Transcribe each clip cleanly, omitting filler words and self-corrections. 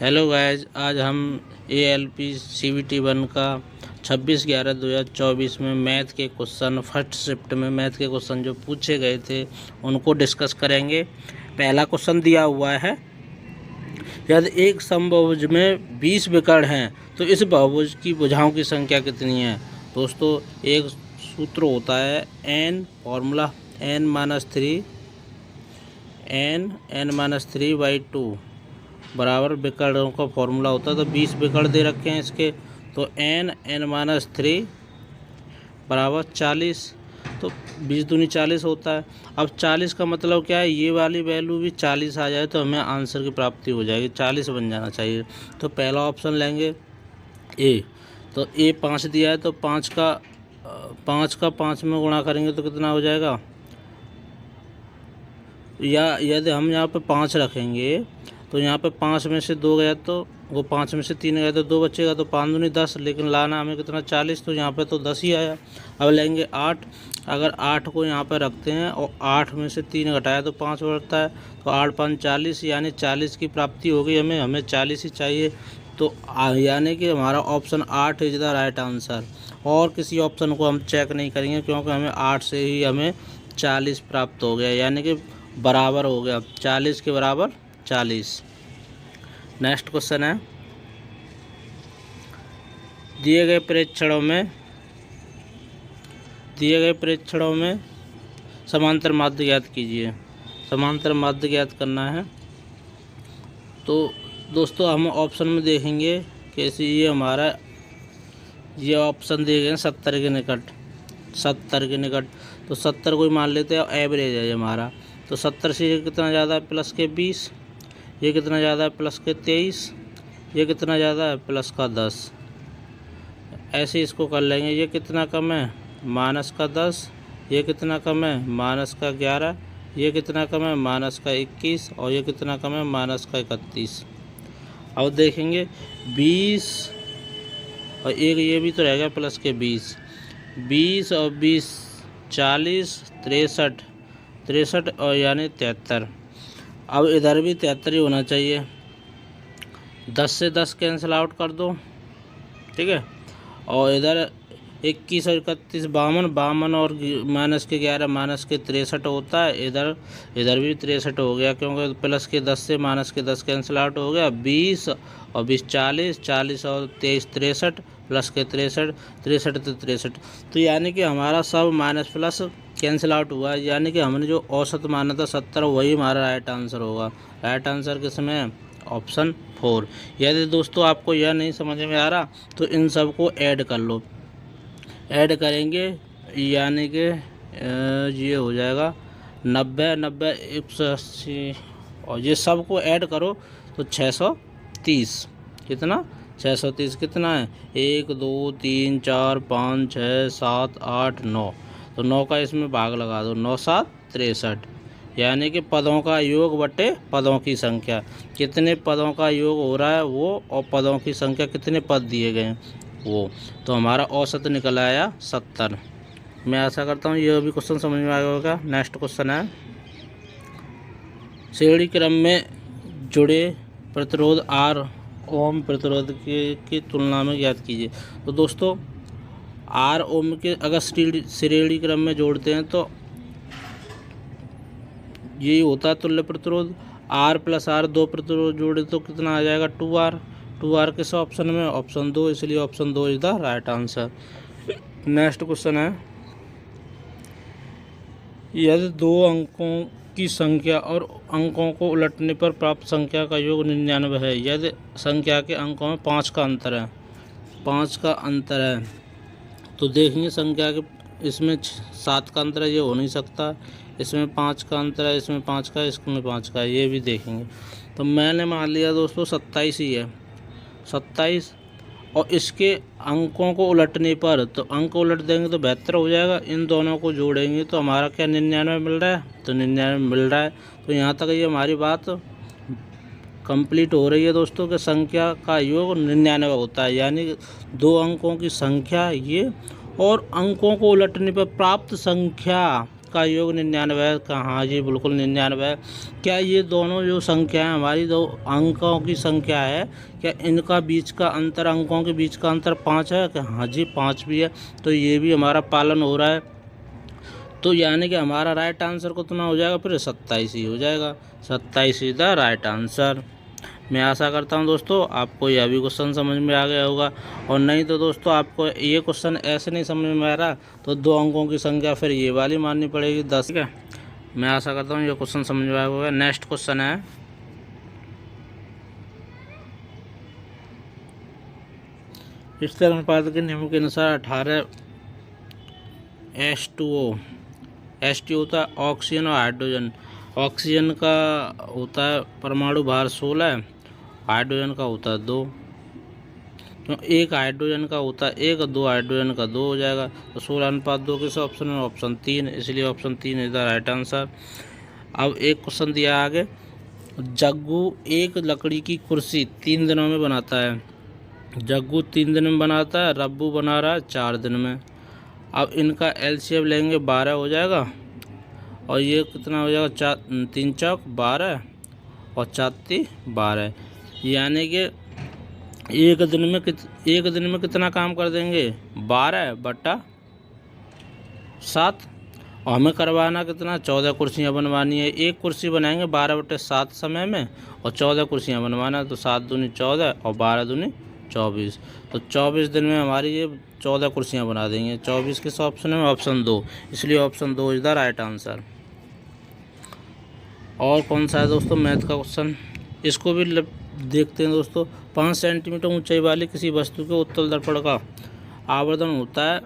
Hello guys, आज हम ALP CBT 1 का 26/11/2024 में मैथ के क्वेश्चन फर्स्ट शिफ्ट में मैथ के क्वेश्चन जो पूछे गए थे उनको डिस्कस करेंगे। पहला क्वेश्चन दिया हुआ है, यदि एक समबाहुभुज में 20 विकर्ण हैं तो इस बहुभुज की भुजाओं की संख्या कितनी है। दोस्तों, एक सूत्र होता है n फॉर्मूला n-3/2 बराबर विकर्णों का फॉर्मूला होता है। तो 20 विकर्ण दे रखे हैं इसके, तो n-3 बराबर 40। तो 20 दूनी 40 होता है। अब 40 का मतलब क्या है, ये वाली वैल्यू भी 40 आ जाए तो हमें आंसर की प्राप्ति हो जाएगी, 40 बन जाना चाहिए। तो पहला ऑप्शन लेंगे ए। तो ए 5 दिया है तो 5 का 5 में गुणा करेंगे तो कितना हो जाएगा, या यदि हम यहाँ पे 5 रखेंगे तो यहाँ पे 5 में से 2 गया तो वो 5 में से 3 गया तो 2 बचेगा, तो 5 दूनी 10, लेकिन लाना हमें कितना 40, तो यहाँ पे तो 10 ही आया। अब लेंगे 8। अगर 8 को यहाँ पे रखते हैं और 8 में से 3 घटाया तो 5 बढ़ता है, तो 8×5 40, यानी 40 की प्राप्ति होगी। हमें 40 ही चाहिए। तो यानी कि हमारा option 8 is the right answer. और किसी ऑप्शन को हम चेक नहीं करेंगे क्योंकि हमें 8 से ही हमें 40 प्राप्त हो गया, यानी कि बराबर हो गया, 40 के बराबर 40। नेक्स्ट क्वेश्चन है, दिए गए प्रेक्षणों में समांतर माध्य ज्ञात कीजिए। समांतर माध्य ज्ञात करना है। तो दोस्तों, हम ऑप्शन में देखेंगे कैसे, ये ऑप्शन दिए गए हैं 70 के निकट। तो 70 को ही मान लेते हैं, एवरेज है हमारा। तो 70 से ये कितना ज़्यादा है, प्लस के 20, ये कितना ज़्यादा है, प्लस के 23, ये कितना ज़्यादा है, प्लस का 10। ऐसे इसको कर लेंगे। ये कितना कम है, माइनस का 10, ये कितना कम है, माइनस का 11, ये कितना कम है, माइनस का 21, और ये कितना कम है, माइनस का 31। अब देखेंगे 20 और एक ये भी तो रहेगा प्लस के 20 और 20 40, 63 और यानी 73। अब इधर भी 73 ही होना चाहिए। 10 से 10 कैंसिल आउट कर दो, ठीक है। और इधर 21 और 31 52 और माइनस के 11 माइनस के 63 होता है। इधर भी 63 हो गया क्योंकि प्लस के 10 से माइनस के 10 कैंसिल आउट हो गया। 20 और 20 40 और 23 63, प्लस के 63 तो 63। तो यानी कि हमारा सब माइनस प्लस कैंसिल आउट हुआ, यानी कि हमने जो औसत माना था 70, वही हमारा राइट आंसर होगा। राइट आंसर किसमें, ऑप्शन 4। यदि दोस्तों आपको यह नहीं समझ में आ रहा तो इन सब को ऐड कर लो। ऐड करेंगे यानी कि ये हो जाएगा 90 180, और ये सब को ऐड करो तो 630। कितना, 630 कितना है, 1 2 3 4 5 6 7 8 9। तो 9 का इसमें भाग लगा दो, 9 7 63, यानी कि पदों का योग बटे पदों की संख्या। कितने पदों का योग हो रहा है वो, और पदों की संख्या कितने पद दिए गए हैं वो। तो हमारा औसत निकल आया 70। मैं आशा करता हूँ यह भी क्वेश्चन समझ में आया होगा। नेक्स्ट क्वेश्चन है, श्रेणी क्रम में जुड़े प्रतिरोध R ओम प्रतिरोध की तुलना में ज्ञात कीजिए। तो दोस्तों, R ओम के अगर श्रेणी क्रम में जोड़ते हैं तो यही होता है तुल्य प्रतिरोध। R + R 2 प्रतिरोध जोड़े तो कितना आ जाएगा, 2R किस ऑप्शन में, ऑप्शन 2, इसलिए option 2 is the right answer. Next question है, यदि 2 अंकों की संख्या और अंकों को उलटने पर प्राप्त संख्या का योग 99 है, यदि संख्या के अंकों में 5 का अंतर है, तो देखेंगे संख्या के, इसमें 7 का अंतर है, ये हो नहीं सकता। इसमें 5 का अंतर है, इसमें 5 का, इसमें 5 का, ये भी देखेंगे। तो मैंने मान लिया दोस्तों 27 ही है, 27। और इसके अंकों को उलटने पर, तो अंक उलट देंगे तो 72 हो जाएगा। इन दोनों को जोड़ेंगे तो हमारा क्या 99 मिल रहा है, तो 99 मिल रहा है। तो यहाँ तक ये हमारी बात कंप्लीट हो रही है दोस्तों कि संख्या का योग 99 होता है, यानी 2 अंकों की संख्या ये और अंकों को उलटने पर प्राप्त संख्या इनका योग 99 है। हाँ जी बिल्कुल 99 है। क्या ये दोनों जो संख्या है हमारी दो अंकों की संख्या है, क्या इनका बीच का अंतर, अंकों के बीच का अंतर 5 है क्या? हाँ जी 5 भी है। तो ये भी हमारा पालन हो रहा है। तो यानी कि हमारा राइट आंसर कितना हो जाएगा फिर? 27 ही हो जाएगा। 27 इज द राइट आंसर। मैं आशा करता हूं दोस्तों आपको यह भी क्वेश्चन समझ में आ गया होगा। और नहीं तो दोस्तों आपको ये क्वेश्चन ऐसे नहीं समझ में आ रहा तो 2 अंकों की संख्या फिर ये वाली माननी पड़ेगी 10। ठीक है, मैं आशा करता हूँ ये क्वेश्चन समझ में आया होगा। नेक्स्ट क्वेश्चन है, स्थिर अनुपात के नियम के अनुसार 18 H2O, H2 होता है ऑक्सीजन और हाइड्रोजन। ऑक्सीजन का होता है परमाणु भार 16, हाइड्रोजन का होता है 2। तो एक हाइड्रोजन का होता है 1, 2 हाइड्रोजन का 2 हो जाएगा। तो 16:2 किस ऑप्शन में? ऑप्शन 3, इसलिए option 3 is the right answer. अब एक क्वेश्चन दिया आगे, जग्गू एक लकड़ी की कुर्सी 3 दिनों में बनाता है। जग्गू 3 दिन में बनाता है, रब्बू बना रहा है 4 दिन में। अब इनका एलसीएम लेंगे 12 हो जाएगा, और ये कितना हो जाएगा? 3 चौक 12 और 4 12, यानी कि एक दिन में कितना काम कर देंगे? 12/7। और हमें करवाना कितना? 14 कुर्सियाँ बनवानी है। एक कुर्सी बनाएंगे 12/7 समय में, और 14 कुर्सियाँ बनवाना है। तो 7 दूनी 14 और 12 दूनी 24। तो 24 दिन में हमारी ये 14 कुर्सियाँ बना देंगे। 24 किस ऑप्शन में? ऑप्शन 2, इसलिए option 2 is the right answer. और कौन सा है दोस्तों? मैथ का क्वेश्चन, इसको भी देखते हैं दोस्तों। 5 सेंटीमीटर ऊंचाई वाली किसी वस्तु के उत्तल दर्पण का आवर्धन होता है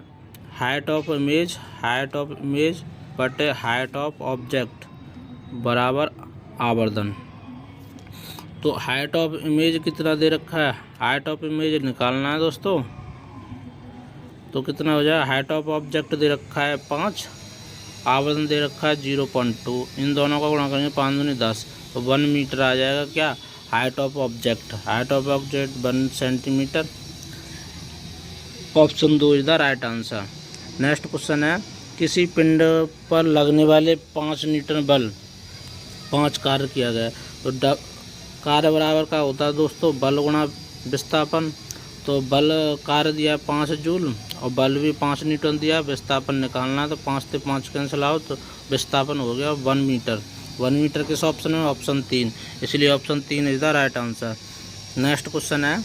हाइट ऑफ इमेज बटे हाइट ऑफ ऑब्जेक्ट बराबर आवर्धन। तो हाइट ऑफ इमेज कितना दे रखा है? हाइट ऑफ इमेज निकालना है दोस्तों। तो कितना हो जाएगा? हाइट ऑफ ऑब्जेक्ट दे रखा है 5, आवर्धन दे रखा है 0.2। इन दोनों का गुणा करेंगे 5 दूनी 10, तो 1 मीटर आ जाएगा। क्या? Height of object. Height of object 1 centimetre. Option 2 is the right answer. Next question है, किसी पिंड पर लगने वाले 5 न्यूटन बल 5 कार्य किया गया। तो कार्य बराबर का होता है दोस्तों बल गुणा विस्थापन। तो बल कार्य दिया 5 जूल और बल भी 5 न्यूटन दिया। विस्थापन निकालना है, तो 5 से 5 कैंसिल आओ, तो विस्थापन हो गया 1 मीटर। 1 मीटर किस ऑप्शन में? ऑप्शन 3, इसलिए option 3 is the right answer. Next question है,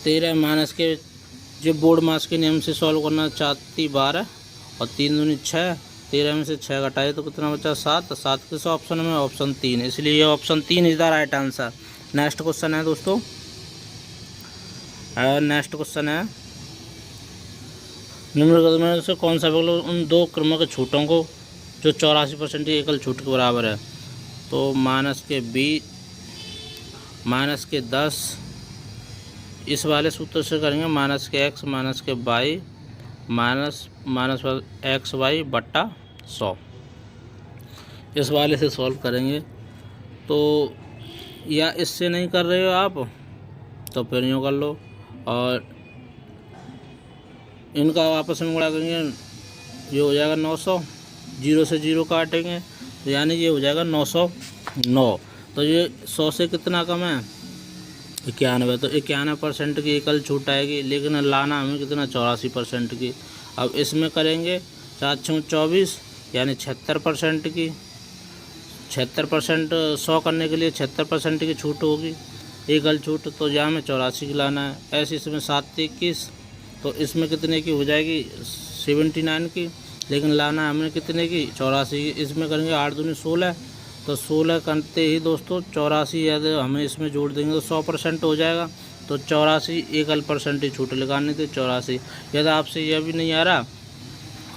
13 माइनस के जो बोर्ड मास के नियम से सॉल्व करना, 4 12 और 3 दूनी 6। 13 में से 6 घटाए तो कितना बचा? 7। 7 किस ऑप्शन में? ऑप्शन 3, इसलिए ये option 3 is the right answer. Next question है दोस्तों, नेक्स्ट क्वेश्चन है, निम्नलिखित में से कौन सा विकल्प उन 2 क्रमिक छूटों को जो 84% की एकल छूट के बराबर है? तो -20 -10, इस वाले सूत्र से करेंगे -x -y -xy बट्टा 100, इस वाले से सॉल्व करेंगे। तो या इससे नहीं कर रहे हो आप तो फिर यूँ कर लो, और इनका आपस में गुणा करेंगे, ये हो जाएगा 900, 0 से 0 काटेंगे तो यानी ये हो जाएगा 909। तो ये 100 से कितना कम है? 91। तो 91% की एकल छूट आएगी, लेकिन लाना हमें कितना? 84% की। अब इसमें करेंगे 4 24 यानी 76% की। 76% 100 करने के लिए 76% की छूट होगी, एकल छूट। तो यहाँ में 84 की लाना है। ऐसे इसमें 7 21, तो इसमें कितने की हो जाएगी? 79 की, लेकिन लाना हमने कितने की? 84 की। इसमें करेंगे 8 दूनी 16, तो 16 करते ही दोस्तों 84 यदि हमें इसमें जोड़ देंगे तो 100% हो जाएगा। तो 84 एकल परसेंट ही छूट लगानी थी 84। यदि आपसे यह भी नहीं आ रहा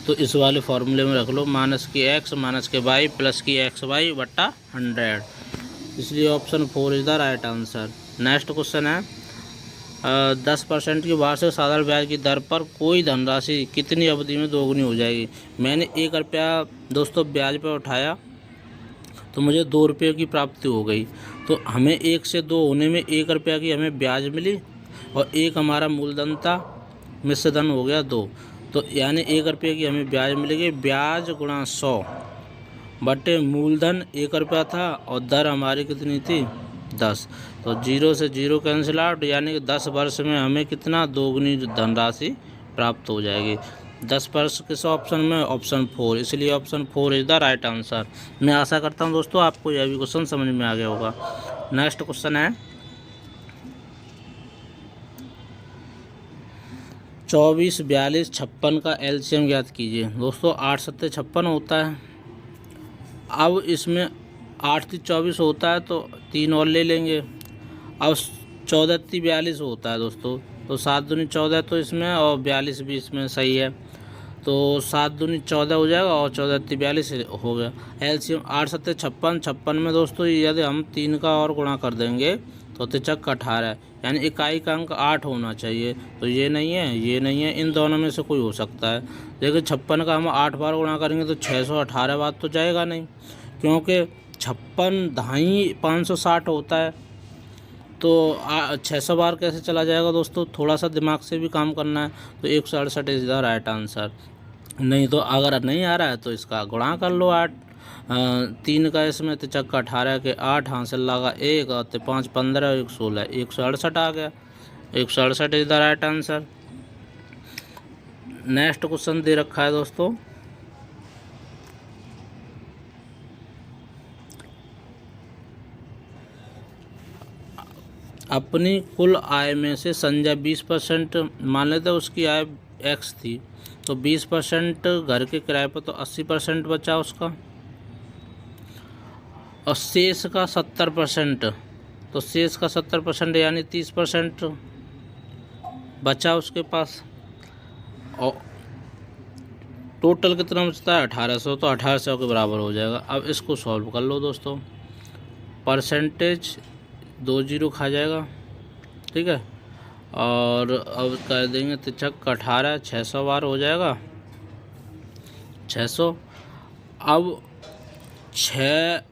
तो इस वाले फार्मूले में रख लो, -x -y + xy बट्टा 100, इसलिए option 4 is the right answer. Next question है, 10% की वार्षिक साधारण ब्याज की दर पर कोई धनराशि कितनी अवधि में दोगुनी हो जाएगी? मैंने 1 रुपया दोस्तों ब्याज पर उठाया तो मुझे 2 रुपये की प्राप्ति हो गई। तो हमें 1 से 2 होने में 1 रुपया की हमें ब्याज मिली, और 1 हमारा मूलधन था, मिश्र धन हो गया 2। तो यानी 1 रुपये की हमें ब्याज मिलेगी, ब्याज गुणा 100 बटे मूलधन 1 रुपया था और दर हमारी कितनी थी 10। तो 0 से 0 कैंसिल आउट, यानी कि 10 वर्ष में हमें कितना दोगुनी धनराशि प्राप्त हो जाएगी। 10 वर्ष किस ऑप्शन में, ऑप्शन 4, इसलिए option 4 is the right answer. मैं आशा करता हूं दोस्तों आपको यह भी क्वेश्चन समझ में आ गया होगा। नेक्स्ट क्वेश्चन है 24, 42, 56 का एलसीएम ज्ञात कीजिए। दोस्तों 8 सत्ते 56 होता है। अब इसमें 8 × 24 होता है तो 3 और ले लेंगे। अब 14 × 42 होता है दोस्तों, तो 7 दूनी 14 तो इसमें और 42 भी इसमें सही है, तो 7 दूनी 14 हो जाएगा और 14 × 42 हो गया। एलसीएम 8 सत्ते 56, 56 में दोस्तों यदि हम 3 का और गुणा कर देंगे तो 3 × 18, यानी इकाई का अंक 8 होना चाहिए। तो ये नहीं है, ये नहीं है, इन दोनों में से कोई हो सकता है। लेकिन 56 का हम 8 बार गुणा करेंगे तो 618 बार तो जाएगा नहीं, क्योंकि 56 ढाई 560 होता है, तो 600 बार कैसे चला जाएगा दोस्तों। थोड़ा सा दिमाग से भी काम करना है। तो 168 इज द राइट आंसर। नहीं तो अगर नहीं आ रहा है तो इसका गुणा कर लो 8, 3 का इसमें 3 × 18 के 8 हासिल लगा 1 और 5 15 1 16, 168 आ गया। 168 is the right answer. Next question दे रखा है दोस्तों अपनी कुल आय में से संजय 20% मान लेते हैं उसकी आय x थी, तो 20% घर के किराए पर, तो 80% बचा उसका, और शेष का 70%, तो शेष का 70% यानी 30% बचा उसके पास। और टोटल कितना बचता है 1800, तो 1800 के बराबर हो जाएगा। अब इसको सॉल्व कर लो दोस्तों। परसेंटेज 2 0 खा जाएगा, ठीक है, और अब कर देंगे 3 × 18, 600 बार हो जाएगा 600। अब 6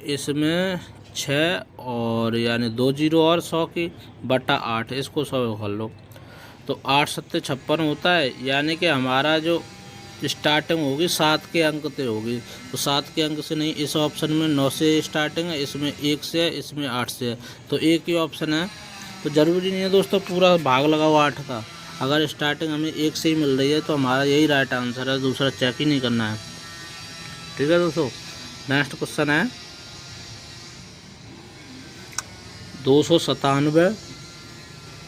इसमें 6 और यानी 2 0 और 100 की बटा 8, इसको 100 कर लो। तो 8 सत्ते 56 होता है, यानी कि हमारा जो स्टार्टिंग होगी 7 के अंक से होगी। तो 7 के अंक से नहीं, इस ऑप्शन में 9 से स्टार्टिंग है, इसमें 1 से है, इसमें 8 से है, तो एक ही ऑप्शन है। तो ज़रूरी नहीं है दोस्तों पूरा भाग लगाओ 8 का, अगर स्टार्टिंग हमें 1 से ही मिल रही है तो हमारा यही राइट आंसर है, दूसरा चेक ही नहीं करना है। ठीक है दोस्तों। नेक्स्ट क्वेश्चन है 297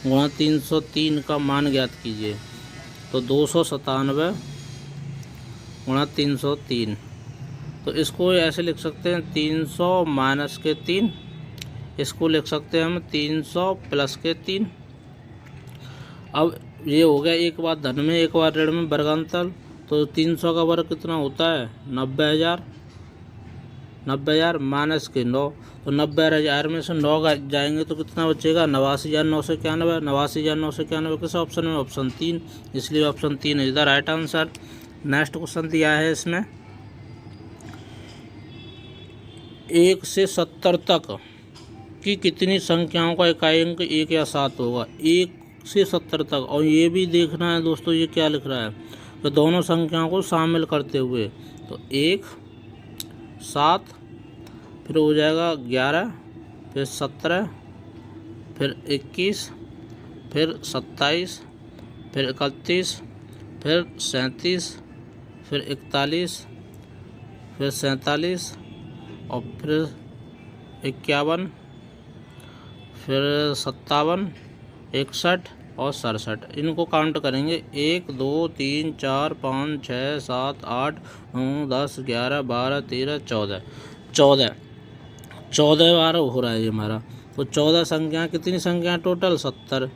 गुणा 303 का मान ज्ञात कीजिए। तो 297 गुणा 303, तो इसको ऐसे लिख सकते हैं 300 माइनस के 3, इसको लिख सकते हैं हम 300 प्लस के 3। अब ये हो गया एक बार धन में एक बार ऋण में वर्गांतर। तो 300 का वर्ग कितना होता है 90,000, 90,000 माइनस के 9, तो 90,000 में से 9 जाएंगे तो कितना बचेगा 89,991, 89,991 किस ऑप्शन में, ऑप्शन 3, इसलिए option 3 is the right answer. Next question दिया है इसमें 1 से 70 तक की कितनी संख्याओं का इकाई अंक 1 या 7 होगा। 1 से 70 तक, और ये भी देखना है दोस्तों ये क्या लिख रहा है, तो दोनों संख्याओं को शामिल करते हुए। तो 1 7 फिर हो जाएगा 11, फिर 17, फिर 21, फिर 27, फिर 31, फिर 37, फिर 41, फिर 47, और फिर 51, फिर 57, 61 और 67। इनको काउंट करेंगे 1 2 3 4 5 6 7 8 9 10 11 12 13 14 बार हो रहा है ये हमारा। तो 14 संख्या, कितनी संख्या टोटल 70।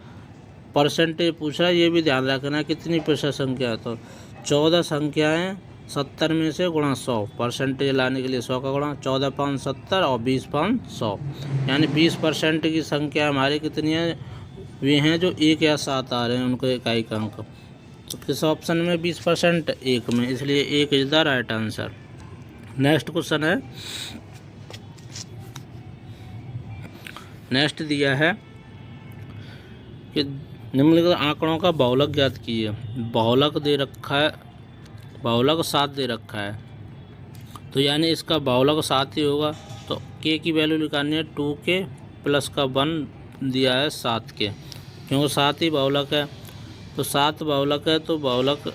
परसेंटेज पूछ रहा है, ये भी ध्यान रखना कितनी प्रतिशत संख्या है। तो 14 संख्याएँ 70 में से गुणा 100, परसेंटेज लाने के लिए 100 का गुणा, 14 5 70 और 20 5 100, यानी 20% की संख्या हमारी कितनी है, वे हैं जो 1 या 7 आ रहे हैं उनको इकाई का अंक। तो किस ऑप्शन में 20%, 1 में, इसलिए 1 is the right answer. Next question है, नेक्स्ट दिया है कि निम्नलिखित आंकड़ों का बहुलक ज्ञात कीजिए। बहुलक दे रखा है, बहुलक 7 दे रखा है, तो यानी इसका बहुलक 7 ही होगा। तो के की वैल्यू निकालनी है 2k प्लस का 1 दिया है 7 के, क्योंकि 7 ही बहुलक है। तो 7 बहुलक है, तो बहुलक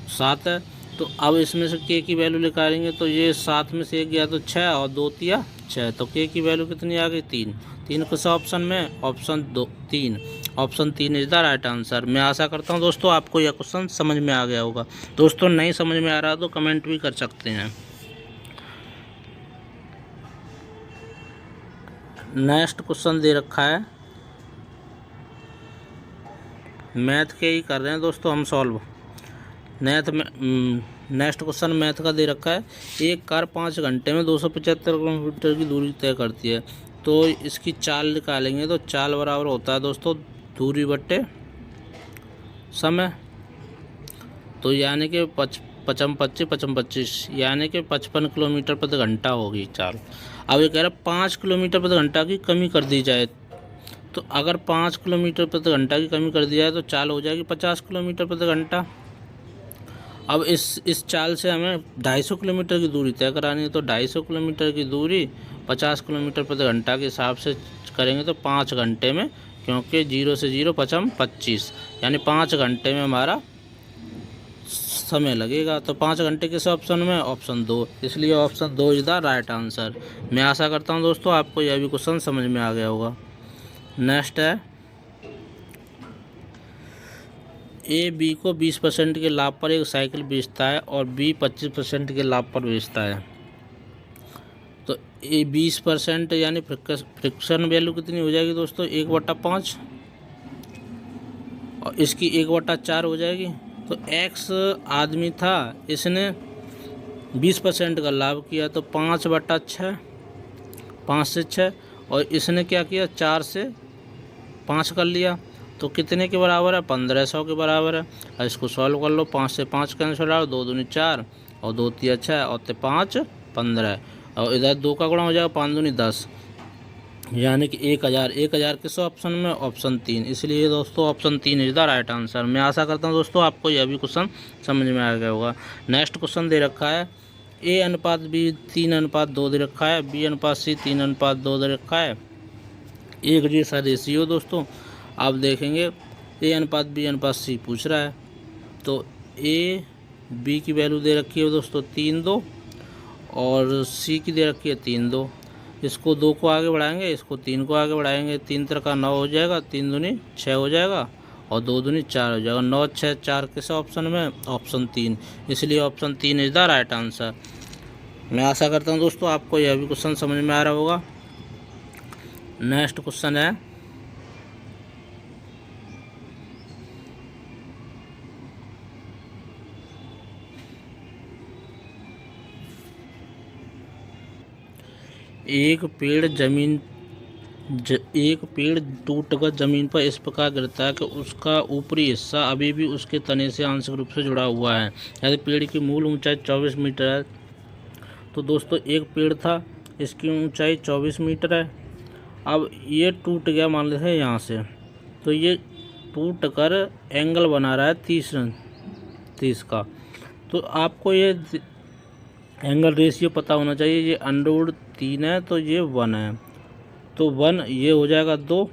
7 है। तो अब इसमें से के की वैल्यू निकालेंगे, तो ये 7 में से 1 गया तो 6 और 2 तिया 6, तो के की वैल्यू कितनी आ गई 3। 3 किस ऑप्शन में? Option 2 3। Option 3 is the right answer. मैं आशा करता हूँ दोस्तों आपको यह क्वेश्चन समझ में आ गया होगा। दोस्तों नहीं समझ में आ रहा तो कमेंट भी कर सकते हैं। नेक्स्ट क्वेश्चन दे रखा है, मैथ के ही कर रहे हैं दोस्तों हम सॉल्व। नेक्स्ट क्वेश्चन मैथ का दे रखा है, एक कार 5 घंटे में 275 किलोमीटर की दूरी तय करती है, तो इसकी चाल निकालेंगे। तो चाल बराबर होता है दोस्तों दूरी बट्टे समय, तो यानी कि 25 यानी कि 55 किलोमीटर प्रति घंटा होगी चाल। अब ये कह रहा है 5 किलोमीटर प्रति घंटा की कमी कर दी जाए, तो अगर 5 किलोमीटर प्रति घंटा की कमी कर दी जाए तो चाल हो जाएगी 50 किलोमीटर प्रति घंटा। अब इस चाल से हमें 250 किलोमीटर की दूरी तय करानी है, तो 250 किलोमीटर की दूरी 50 किलोमीटर प्रति घंटा के हिसाब से करेंगे तो 5 घंटे में, क्योंकि 0 से 0 5 25, यानी 5 घंटे में हमारा समय लगेगा। तो 5 घंटे किस ऑप्शन में? ऑप्शन 2, इसलिए option 2 is the right answer. मैं आशा करता हूँ दोस्तों आपको यह भी क्वेश्चन समझ में आ गया होगा। नेक्स्ट है, ए बी को 20% के लाभ पर एक साइकिल बेचता है और बी 25% के लाभ पर बेचता है। तो ए 20% यानी फ्रिक्शन वैल्यू कितनी हो जाएगी दोस्तों? 1/5, और इसकी 1/4 हो जाएगी। तो एक्स आदमी था, इसने 20% का लाभ किया, तो 5/6, 5 से 6, और इसने क्या किया 4 से 5 कर लिया, तो कितने के बराबर है? 1500 के बराबर है। और इसको सॉल्व कर लो, 5 से 5 कैंसिल आओ, 2 दूनी 4 और 2 तिया 6 और 5 15, और इधर 2 का गुणा हो जाएगा, 5 दूनी 10, यानी कि 1000। 1000 किस ऑप्शन में? ऑप्शन 3, इसलिए दोस्तों option 3 is the right answer. मैं आशा करता हूँ दोस्तों आपको यह भी क्वेश्चन समझ में आ गया होगा। नेक्स्ट क्वेश्चन दे रखा है, A अनुपात B 3:2 दे रखा है, B अनुपात C 3:2 दे रखा है। एक जैसा रेशियो दोस्तों आप देखेंगे, A अनुपात B अनुपात C पूछ रहा है, तो A B की वैल्यू दे रखी है दोस्तों 3:2 और C की दे रखी है 3:2। इसको 2 को आगे बढ़ाएंगे, इसको 3 को आगे बढ़ाएंगे, 3 3 का 9 हो जाएगा, 3 दूनी 6 हो जाएगा और 2 दूनी 4 हो जाएगा। 9 6 4 किस ऑप्शन में? ऑप्शन 3, इसलिए option 3 is the right answer. मैं आशा करता हूँ दोस्तों आपको यह भी क्वेश्चन समझ में आ रहा होगा। नेक्स्ट क्वेश्चन है, एक पेड़ टूटकर जमीन पर इस प्रकार गिरता है कि उसका ऊपरी हिस्सा अभी भी उसके तने से आंशिक रूप से जुड़ा हुआ है। यदि पेड़ की मूल ऊंचाई 24 मीटर है, तो दोस्तों एक पेड़ था, इसकी ऊंचाई 24 मीटर है। अब ये टूट गया मान लेते हैं यहाँ से, तो ये टूट कर एंगल बना रहा है 30 का। तो आपको ये एंगल रेशियो पता होना चाहिए। ये √3 है, तो ये 1 है, तो 1 ये हो जाएगा 2,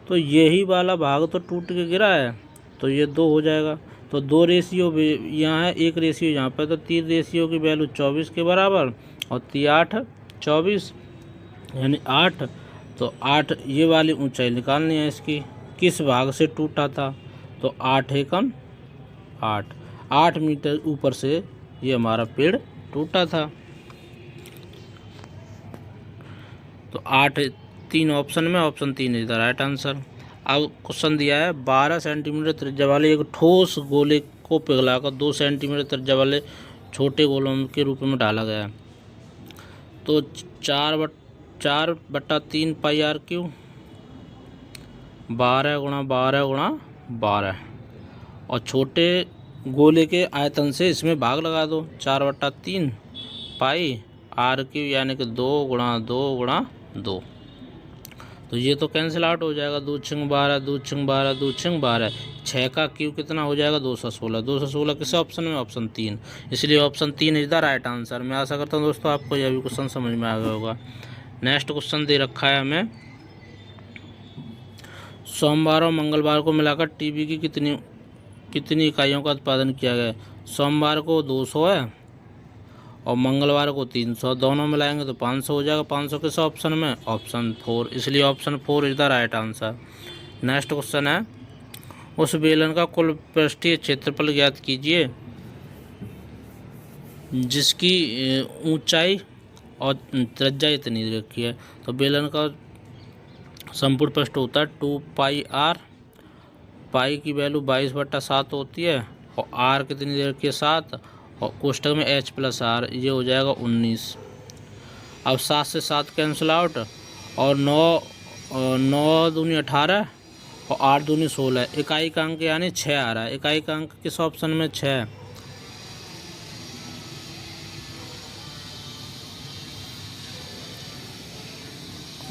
तो यही वाला भाग तो टूट के गिरा है, तो ये 2 हो जाएगा। तो 2 रेशियो भी यहाँ है, 1 रेशियो यहाँ पर, तो 3 रेशियो की वैल्यू 24 के बराबर और 3 8 24 यानी 8। तो 8 ये वाली ऊंचाई निकालनी है इसकी, किस भाग से टूटा था, तो 8 एकम 8 मीटर ऊपर से ये हमारा पेड़ टूटा था। तो 8 3 ऑप्शन में, option 3 is the right answer. अब क्वेश्चन दिया है, 12 सेंटीमीटर त्रिज्या वाले एक ठोस गोले को पिघलाकर 2 सेंटीमीटर त्रिज्या वाले छोटे गोलों के रूप में डाला गया। तो 4/3 πr³ 12 × 12 × 12, और छोटे गोले के आयतन से इसमें भाग लगा दो, 4/3 πr³ यानी कि 2 × 2 × 2। तो ये तो कैंसिल आउट हो जाएगा, 2 6 12, 2 6 12, 2 6 12। 6 का क्यूब कितना हो जाएगा, 216। 216 किस ऑप्शन में, ऑप्शन 3, इसलिए option 3 is the right answer. मैं आशा करता हूँ दोस्तों आपको यह भी क्वेश्चन समझ में आ गया होगा। नेक्स्ट क्वेश्चन दे रखा है हमें, सोमवार और मंगलवार को मिलाकर टीबी की कितनी इकाइयों का उत्पादन किया गया। सोमवार को 200 है और मंगलवार को 300, दोनों मिलाएंगे तो 500 हो जाएगा। 500 किस ऑप्शन में, ऑप्शन 4, इसलिए option 4 is the right answer. Next question है, उस बेलन का कुल पृष्ठीय क्षेत्रफल ज्ञात कीजिए जिसकी ऊंचाई और त्रिज्या इतनी रखी है। तो बेलन का संपूर्ण पृष्ठ होता है 2 पाई आर, पाई की वैल्यू 22/7 होती है और आर कितनी दे रखी है, 7, और कोष्टक में h प्लस आर, ये हो जाएगा 19। अब 7 से 7 कैंसिल आउट और 9 दूनी 18 और 8 दूनी 16। इकाई का अंक यानी 6 आ रहा है। इकाई का अंक किस ऑप्शन में, 6।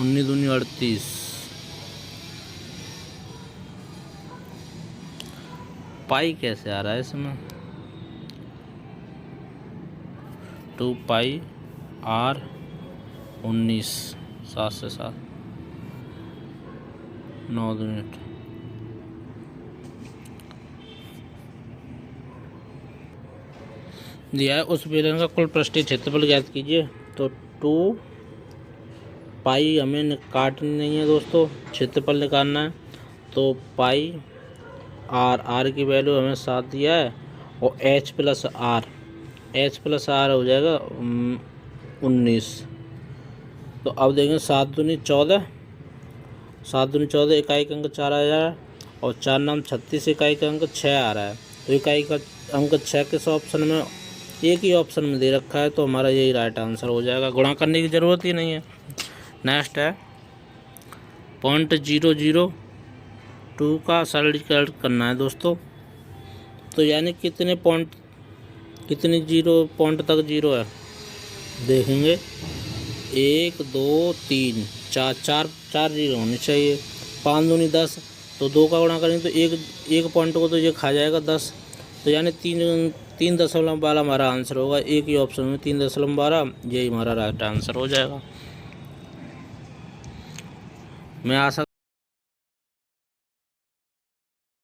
उन्नीस दूनी 38। पाई कैसे आ रहा है इसमें, 2 पाई आर 19, 7 से 7, 9 दूनी 8। दिया है, उस बेलन का कुल पृष्ठीय क्षेत्रफल ज्ञात कीजिए। तो 2 पाई हमें काटनी नहीं है दोस्तों, क्षेत्रफल निकालना है। तो पाई आर की वैल्यू हमें 7 दिया है और h प्लस आर हो जाएगा 19। तो अब देखेंगे 7 दूनी 14, 7 दूनी 14, इकाई का अंक 4 आ जाए और 4 नाम 36, इकाई का अंक 6 आ रहा है। तो इकाई का अंक 6 किस ऑप्शन में, एक ही ऑप्शन में दे रखा है, तो हमारा यही राइट आंसर हो जाएगा, गुणा करने की ज़रूरत ही नहीं है। नेक्स्ट है 0.002 का सरलीकरण करना है दोस्तों। तो यानी कितने पॉइंट तक जीरो है, देखेंगे 1 2 3 4 जीरो होने चाहिए। 5 दूनी 10, तो 2 का गुणा करेंगे तो एक पॉइंट को तो ये खा जाएगा 10, तो यानी 3.12 हमारा आंसर होगा। एक ही ऑप्शन में 3.12, यही हमारा राइट आंसर हो जाएगा। मैं आशा